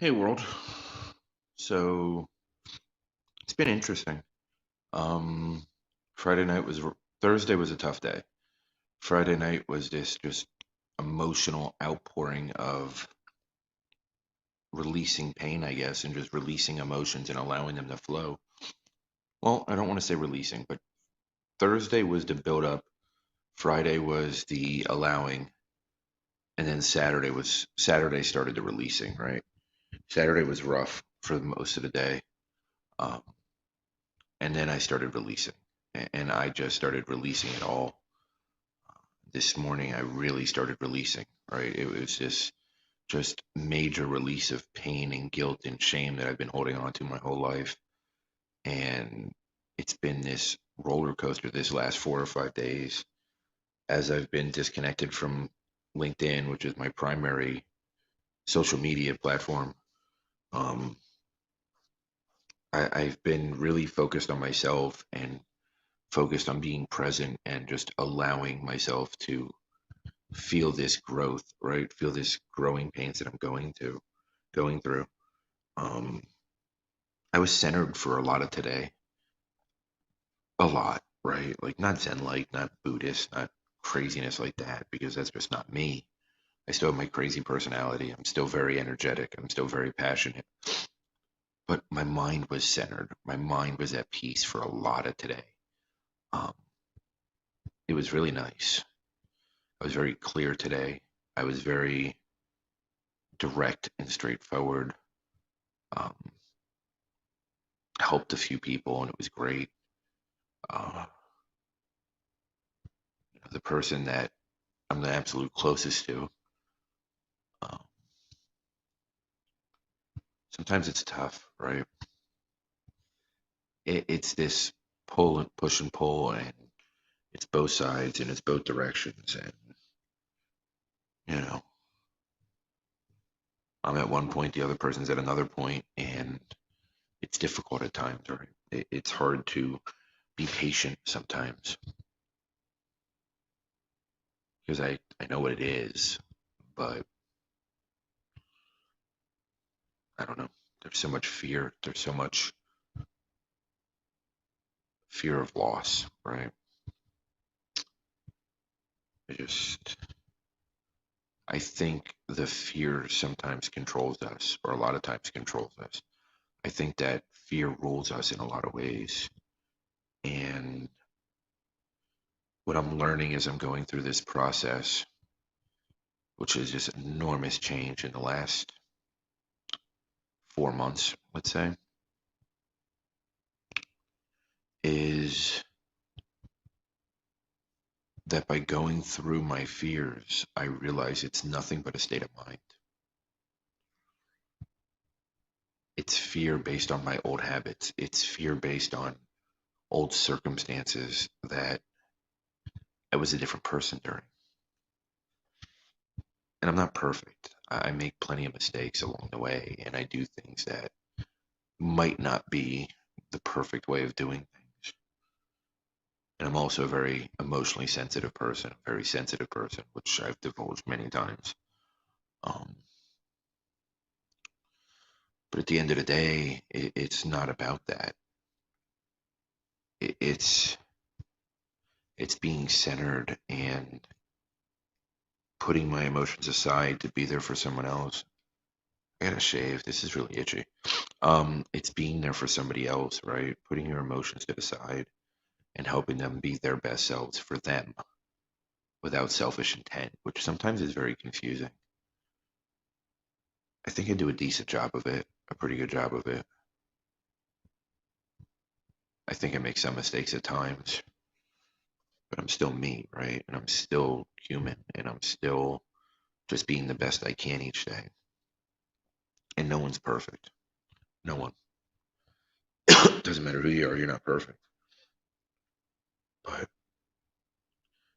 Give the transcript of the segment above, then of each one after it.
Hey world. So it's been interesting. Um, Friday night was Thursday was a tough day. Friday night was this just emotional outpouring of releasing pain, I guess, and just releasing emotions and allowing them to flow. Well, I don't want to say releasing, but Thursday was the build up, Friday was the allowing, and then Saturday started the releasing, right? Saturday was rough for most of the day. Um, and then I started releasing, and I just started releasing it all. This morning, I really started releasing, right? It was just major release of pain and guilt and shame that I've been holding on to my whole life. And it's been this roller coaster this last 4 or 5 days as I've been disconnected from LinkedIn, which is my primary social media platform. Um, I've been really focused on myself and focused on being present and just allowing myself to feel this growth, right? Feel this growing pains that I'm going through. Um, I was centered for a lot of today, a lot, right? Like not Zen like, not Buddhist, not craziness like that, because that's just not me. I still have my crazy personality. I'm still very energetic. I'm still very passionate. But my mind was centered. My mind was at peace for a lot of today. Um, it was really nice. I was very clear today. I was very direct and straightforward. Um, helped a few people, and it was great. Uh, the person that I'm the absolute closest to, uh, sometimes it's tough, right? It's this pull and push and pull, and it's both sides and it's both directions. And, you know, I'm at one point, the other person's at another point, and it's difficult at times, right? It's hard to be patient sometimes because I know what it is, but I don't know. There's so much fear. There's so much fear of loss, right? I just I think the fear sometimes controls us, or a lot of times controls us. I think that fear rules us in a lot of ways. And what I'm learning as I'm going through this process, which is just enormous change in the last 4 months, let's say, is that by going through my fears, I realize it's nothing but a state of mind. It's fear based on my old habits. It's fear based on old circumstances that I was a different person during. And I'm not perfect. I make plenty of mistakes along the way, and I do things that might not be the perfect way of doing things. And I'm also a very emotionally sensitive person, a very sensitive person, which I've divulged many times. Um, but at the end of the day, it's not about that. It's being centered and putting my emotions aside to be there for someone else. I gotta shave. This is really itchy. It's being there for somebody else, right? Putting your emotions to the side and helping them be their best selves for them without selfish intent, which sometimes is very confusing. I think I do a decent job of it, a pretty good job of it. I think I make some mistakes at times, but I'm still me, right? And I'm still human, and I'm still just being the best I can each day. And no one's perfect. No one. Doesn't matter who you are, you're not perfect. But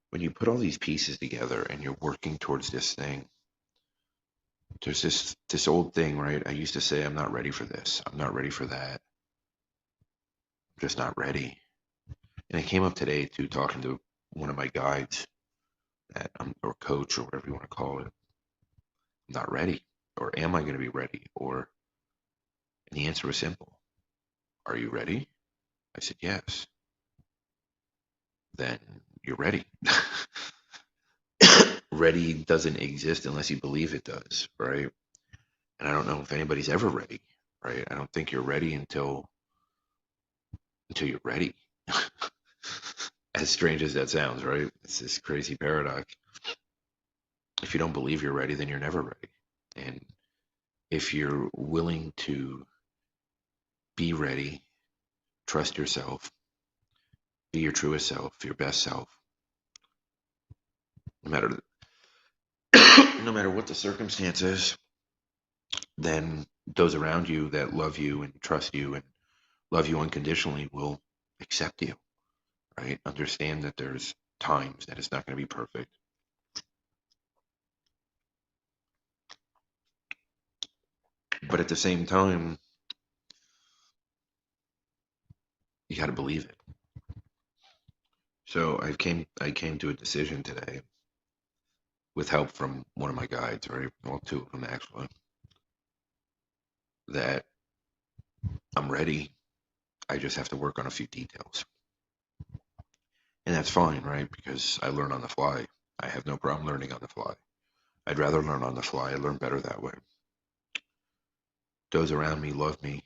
when you put all these pieces together and you're working towards this thing, there's this old thing, right? I used to say I'm not ready for this. I'm not ready for that. I'm just not ready. And it came up today too, talking to one of my guides that or coach or whatever you want to call it. I'm not ready. Or am I going to be ready? Or And the answer was simple. Are you ready? I said, yes. Then you're ready. Ready doesn't exist unless you believe it does, right? And I don't know if anybody's ever ready, right? I don't think you're ready until you're ready. As strange as that sounds, right? It's this crazy paradox. If you don't believe you're ready, then you're never ready. And if you're willing to be ready, trust yourself, be your truest self, your best self, no matter no matter what the circumstances, then those around you that love you and trust you and love you unconditionally will accept you, right? Understand that there's times that it's not going to be perfect. But at the same time, you got to believe it. So I came to a decision today with help from one of my guides, right? Well, two of them actually, that I'm ready. I just have to work on a few details. And that's fine, right? Because I learn on the fly. I have no problem learning on the fly. I'd rather learn on the fly. I learn better that way. Those around me love me,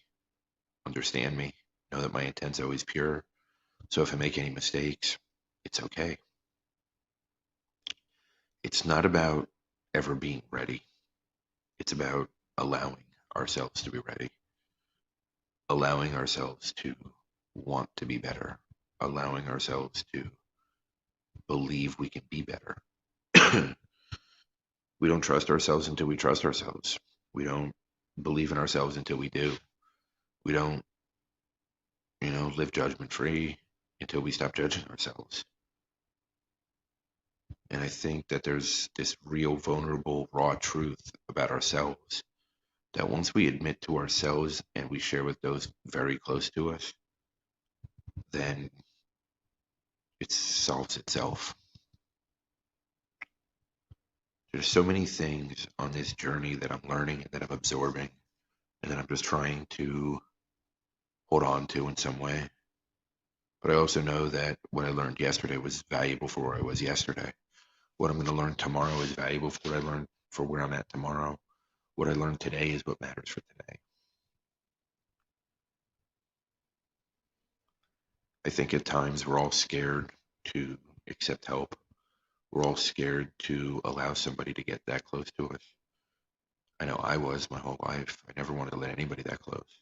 understand me, know that my intent's always pure. So if I make any mistakes, it's okay. It's not about ever being ready. It's about allowing ourselves to be ready, allowing ourselves to want to be better, allowing ourselves to believe we can be better. We don't trust ourselves until we trust ourselves. We don't believe in ourselves until we do. We don't, live judgment free until we stop judging ourselves. And I think that there's this real vulnerable, raw truth about ourselves that once we admit to ourselves and we share with those very close to us, then it solves itself. There's so many things on this journey that I'm learning and that I'm absorbing and that I'm just trying to hold on to in some way. But I also know that what I learned yesterday was valuable for where I was yesterday. What I'm going to learn tomorrow is valuable for what I learned for where I'm at tomorrow. What I learned today is what matters for today. I think at times we're all scared to accept help. We're all scared to allow somebody to get that close to us. I know I was my whole life. I never wanted to let anybody that close.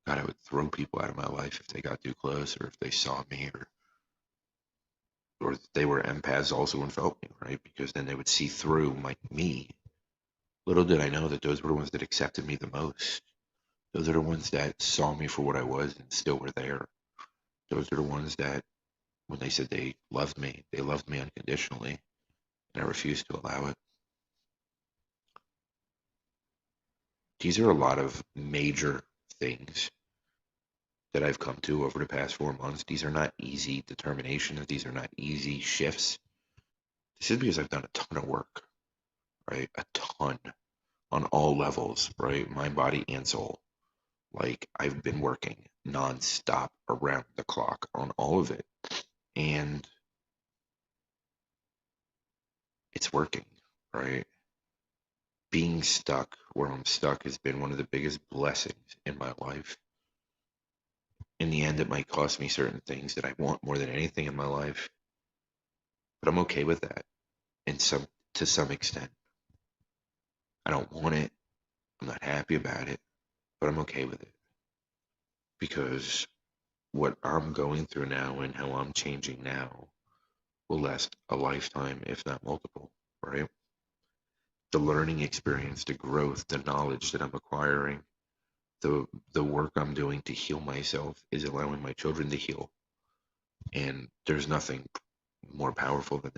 God, I would throw people out of my life if they got too close or if they saw me or they were empaths also and felt me, right? Because then they would see through me. Little did I know that those were the ones that accepted me the most. Those are the ones that saw me for what I was and still were there. Those are the ones that, when they said they loved me unconditionally, and I refused to allow it. These are a lot of major things that I've come to over the past 4 months. These are not easy determinations. These are not easy shifts. This is because I've done a ton of work, right? A ton on all levels, right? Mind, body, and soul. Like I've been working nonstop around the clock on all of it. And it's working, right? Being stuck where I'm stuck has been one of the biggest blessings in my life. In the end, it might cost me certain things that I want more than anything in my life, but I'm okay with that in some to some extent. I don't want it. I'm not happy about it, but I'm okay with it because what I'm going through now and how I'm changing now will last a lifetime, if not multiple, right? The learning experience, the growth, the knowledge that I'm acquiring, the work I'm doing to heal myself is allowing my children to heal. And there's nothing more powerful than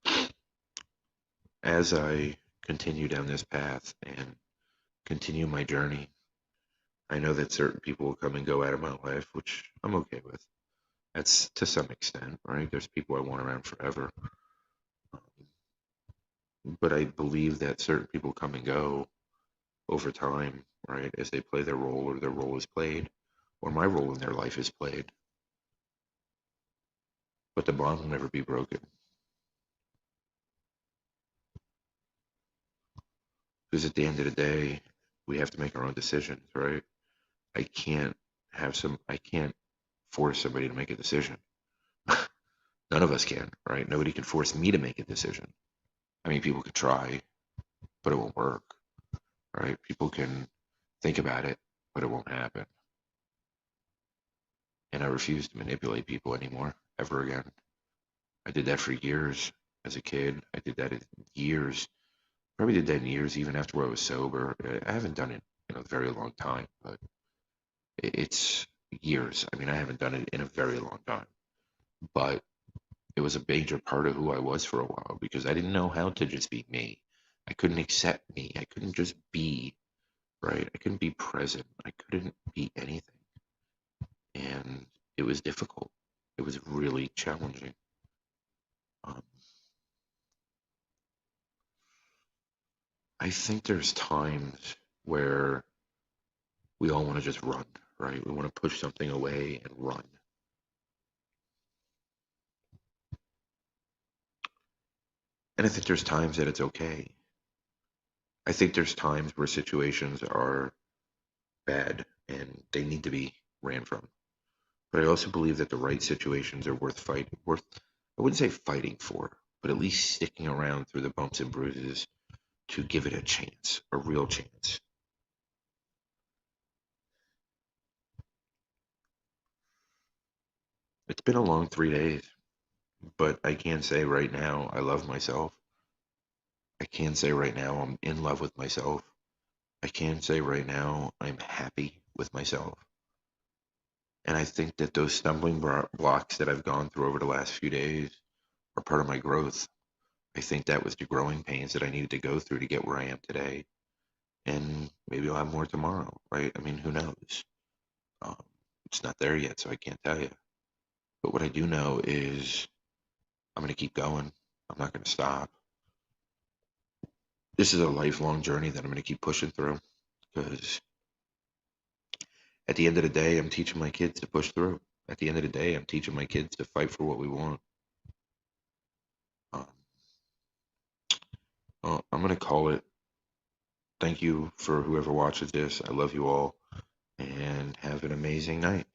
that. As I continue down this path and continue my journey, I know that certain people will come and go out of my life, which I'm okay with. That's to some extent, right? There's people I want around forever. But I believe that certain people come and go over time, right, as they play their role or their role is played, or my role in their life is played. But the bond will never be broken. Because at the end of the day, we have to make our own decisions, right? I can't I can't force somebody to make a decision. None of us can, right? Nobody can force me to make a decision. I mean, people could try, but it won't work, right? People can think about it, but it won't happen. And I refuse to manipulate people anymore, ever again. I did that for years as a kid. I did that in years. Probably did that in years even after I was sober. I haven't done it in a very long time, but it's years. I mean, I haven't done it in a very long time, but it was a major part of who I was for a while because I didn't know how to just be me. I couldn't accept me. I couldn't just be, right? I couldn't be present. I couldn't be anything. And it was difficult. It was really challenging. Um, I think there's times where we all want to just run, right? We want to push something away and run. And I think there's times that it's okay. I think there's times where situations are bad and they need to be ran from. But I also believe that the right situations are worth fighting, I wouldn't say fighting for, but at least sticking around through the bumps and bruises to give it a chance, a real chance. It's been a long 3 days, but I can say right now I love myself. I can say right now I'm in love with myself. I can say right now I'm happy with myself. And I think that those stumbling blocks that I've gone through over the last few days are part of my growth. I think that was the growing pains that I needed to go through to get where I am today. And maybe I'll have more tomorrow, right? I mean, who knows? Um, it's not there yet, so I can't tell you. But what I do know is I'm going to keep going. I'm not going to stop. This is a lifelong journey that I'm going to keep pushing through because at the end of the day, I'm teaching my kids to push through. At the end of the day, I'm teaching my kids to fight for what we want. Um, well, I'm going to call it. Thank you for whoever watches this. I love you all and have an amazing night.